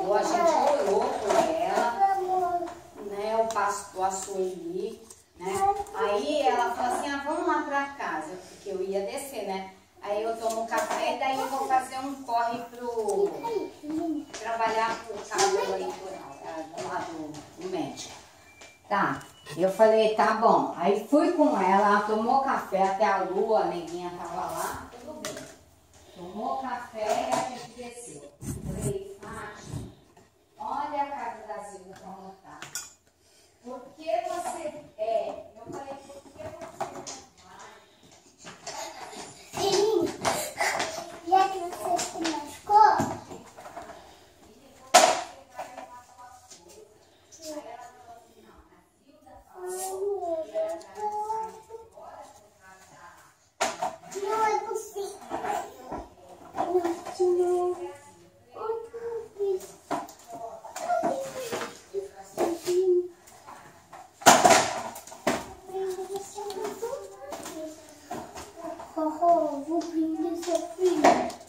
chegou, a gente orou por ela, né? O pastor, a Sueli, né? Aí ela falou assim, ah, vamos lá pra casa, porque eu ia descer, né? Aí eu tomo café e daí eu vou fazer um corre pro trabalhar pro cabo eleitoral, lá do médico. Tá, eu falei, tá bom. Aí fui com ela tomou café até a lua, a neguinha tava lá, tudo bem. Tomou café e a gente desceu. Falei, Fátima, olha a casa da Zilda como tá. Por que você eu falei, por que você não vai? Sim. Já que você se machucou? Não é possível. Vou brindar seu filho.